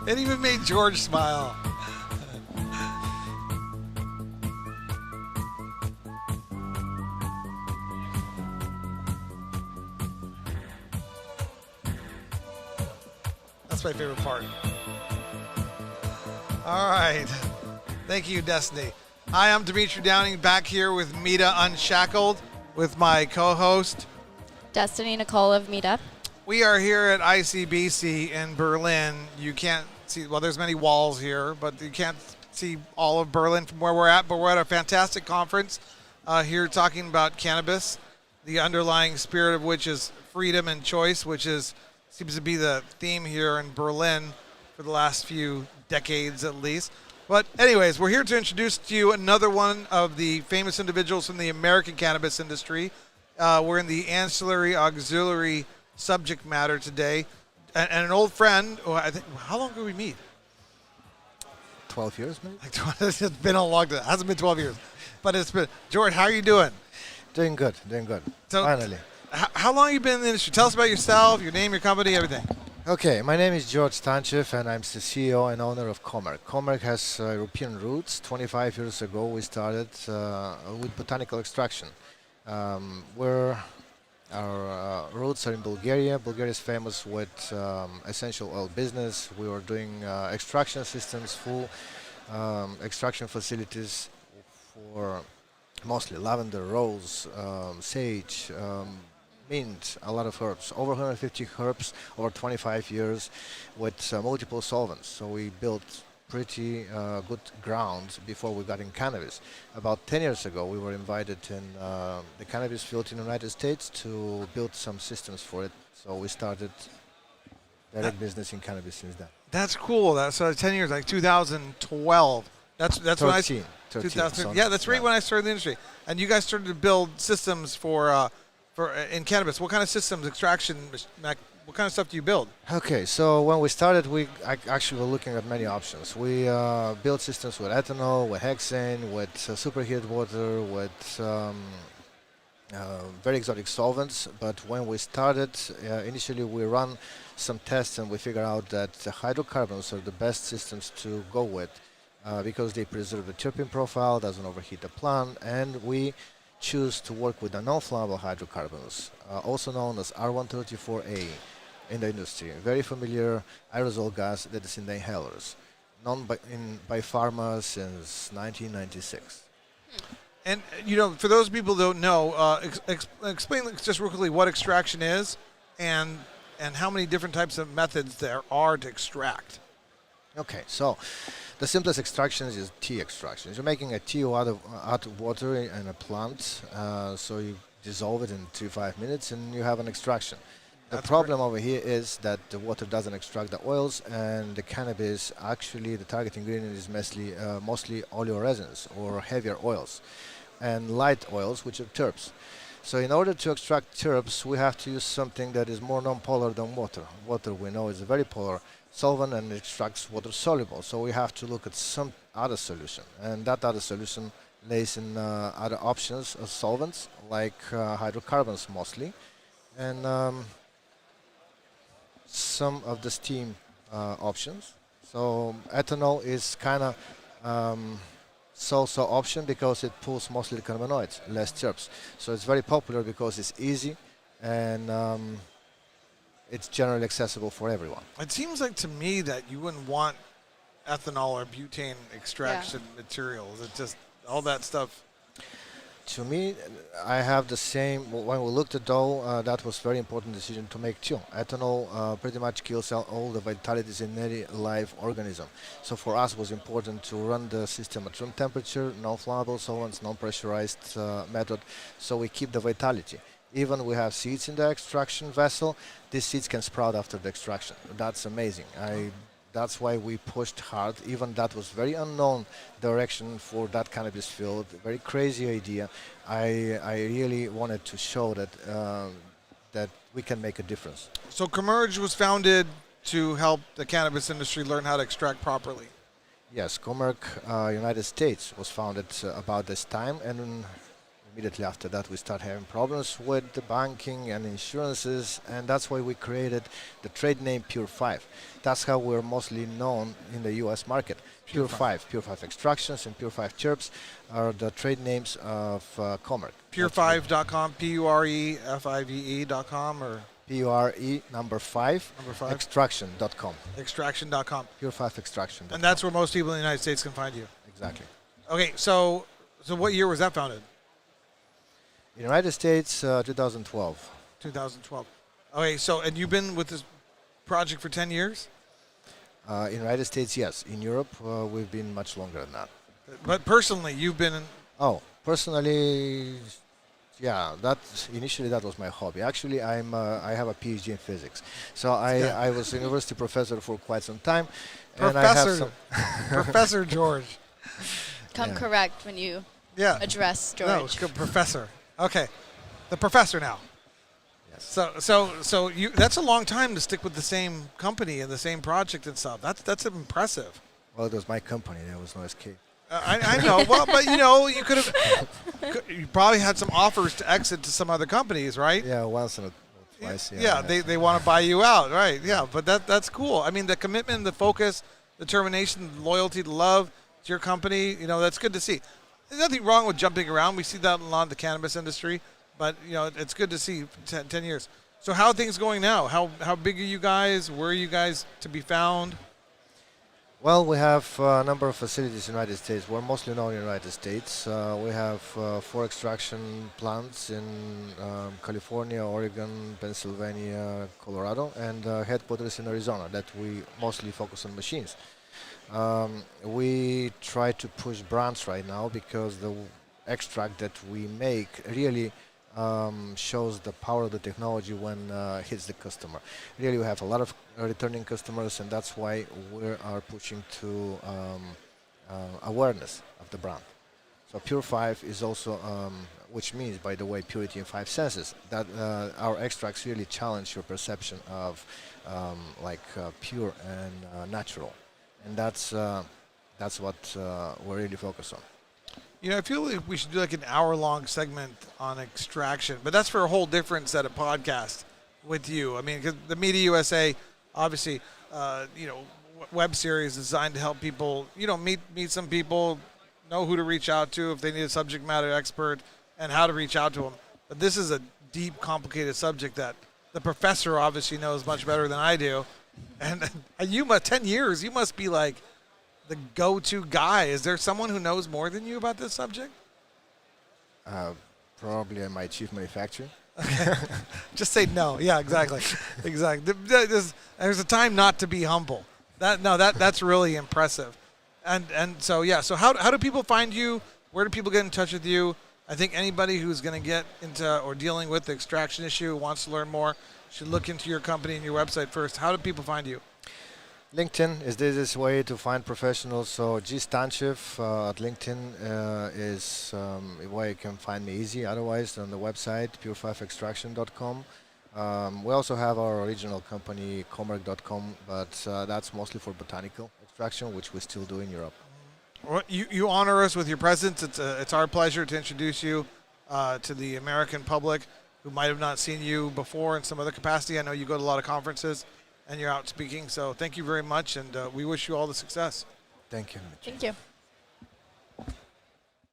It even made George smile. That's my favorite part. All right. Thank you, Destiny. Hi, I'm Dimitri Downing, back here with MITA Unshackled with my co-host. Destiny Nicole of MITA. We are here at ICBC in Berlin. You can't see, well, there's many walls here, but you can't see all of Berlin from where we're at, but we're at a fantastic conference here talking about cannabis, the underlying spirit of which is freedom and choice, which seems to be the theme here in Berlin for the last few decades at least. But anyways, we're here to introduce to you another one of the famous individuals from the American cannabis industry. We're in the ancillary auxiliary subject matter today. And an old friend, I think, how long did we meet? 12 years, maybe? It's been a long time. It hasn't been 12 years. But it's been. George, how are you doing? Doing good. So, finally. How long have you been in the industry? Tell us about yourself, your name, your company, everything. Okay, my name is George Stantchev, and I'm the CEO and owner of Comerc. Comerc has European roots. 25 years ago, we started with botanical extraction. Where our roots are in Bulgaria. Bulgaria is famous with essential oil business. We were doing extraction systems, full extraction facilities for mostly lavender, rose, sage, mint, a lot of herbs, over 150 herbs over 25 years with multiple solvents. So we built pretty good ground before we got in cannabis. About 10 years ago, we were invited in the cannabis field in the United States to build some systems for it. So we started direct business in cannabis since then. That's cool. That's 10 years, like 2012. That's 13, when I 13, 2013. Yeah, that's right when I started the industry. And you guys started to build systems for in cannabis. What kind of systems, extraction, what kind of stuff do you build? Okay, so when we started, we actually were looking at many options. We built systems with ethanol, with hexane, with superheated water, with very exotic solvents. But when we started, initially we ran some tests and we figured out that the hydrocarbons are the best systems to go with because they preserve the terpene profile, doesn't overheat the plant, and we choose to work with the non-flammable hydrocarbons, also known as R134A in the industry. Very familiar aerosol gas that is in the inhalers, known by pharma since 1996. And, you know, for those people who don't know, explain just real quickly what extraction is and how many different types of methods there are to extract. Okay, so the simplest extraction is tea extraction. You're making a tea out of water in a plant, so you dissolve it in 3-5 minutes and you have an extraction. The problem over here is that the water doesn't extract the oils, and the cannabis, actually the target ingredient is mostly oleoresins or heavier oils and light oils, which are terps. So in order to extract terps, we have to use something that is more non-polar than water. Water, we know, is a very polar solvent and extracts water soluble. So we have to look at some other solution, and that other solution lays in other options of solvents like hydrocarbons mostly, and some of the steam options. So ethanol is kind of so-so option because it pulls mostly the cannabinoids, less terps. So it's very popular because it's easy and it's generally accessible for everyone. It seems like to me that you wouldn't want ethanol or butane extraction materials. It just, all that stuff. To me, I have the same. When we looked at all, that was very important decision to make too. Ethanol pretty much kills all the vitalities in any live organism. So for us, it was important to run the system at room temperature, non-flammable solvents, non-pressurized method, so we keep the vitality. Even we have seeds in the extraction vessel, these seeds can sprout after the extraction. That's amazing. That's why we pushed hard. Even that was very unknown direction for that cannabis field. Very crazy idea. I really wanted to show that that we can make a difference. So Comerge was founded to help the cannabis industry learn how to extract properly. Yes, Comerc, United States was founded about this time, and Immediately after that, we start having problems with the banking and insurances, and that's why we created the trade name PURE5. That's how we're mostly known in the U.S. market. PURE5, PURE5 Extractions, and PURE5 Chirps are the trade names of Comerc. PURE5.com, PUREFIVE.com, or PURE number 5, number 5, extraction.com. extraction.com. PURE5 Extraction.com. And that's where most people in the United States can find you. Exactly. Okay, so what year was that founded? In the United States, 2012. 2012. Okay, so, and you've been with this project for 10 years? In the United States, yes. In Europe, we've been much longer than that. But personally, you've been in... Oh, personally, yeah. Initially that was my hobby. Actually, I have a PhD in physics, so I was a university professor for quite some time. And I have some Professor George. Come correct when you address No, George. it's good, Professor. Okay, the professor now. Yes. So that's a long time to stick with the same company and the same project and stuff. That's impressive. Well, it was my company. There was no escape. I know. Well, but you could have. You probably had some offers to exit to some other companies, right? Yeah, once or twice. Yeah, they want to buy you out, right? Yeah, but that's cool. I mean, the commitment, the focus, determination, loyalty, the love to your company. That's good to see. There's nothing wrong with jumping around. We see that in a lot of the cannabis industry, but it's good to see 10 years. So how are things going now? How big are you guys? Where are you guys to be found? Well, we have a number of facilities in the United States. We're mostly known in the United States. We have 4 extraction plants in California, Oregon, Pennsylvania, Colorado, and headquarters in Arizona that we mostly focus on machines. We try to push brands right now because the extract that we make really shows the power of the technology when it hits the customer. Really, we have a lot of returning customers, and that's why we are pushing to awareness of the brand. So PURE5 is also, which means, by the way, purity in 5 senses, that our extracts really challenge your perception of pure and natural. And that's what we're really focused on. I feel like we should do like an hour-long segment on extraction, but that's for a whole different set of podcasts with you. I mean, because the Media USA, obviously, web series designed to help people, meet some people, know who to reach out to if they need a subject matter expert, and how to reach out to them. But this is a deep, complicated subject that the professor obviously knows much better than I do. And you must 10 years. You must be like the go-to guy. Is there someone who knows more than you about this subject? Probably my chief manufacturer. Okay. Just say no. Yeah, exactly. Exactly. There's a time not to be humble. That's really impressive. And so how do people find you? Where do people get in touch with you? I think anybody who's going to get into or dealing with the extraction issue, wants to learn more, should look into your company and your website first. How do people find you? LinkedIn is the easiest way to find professionals. So Stantchev at LinkedIn is a way you can find me easy. Otherwise, on the website, PURE5Extraction.com. We also have our original company, Comerc.com, but that's mostly for botanical extraction, which we still do in Europe. Well, you honor us with your presence. It's our pleasure to introduce you to the American public who might have not seen you before in some other capacity. I know you go to a lot of conferences and you're out speaking. So thank you very much, and we wish you all the success. Thank you. Thank you.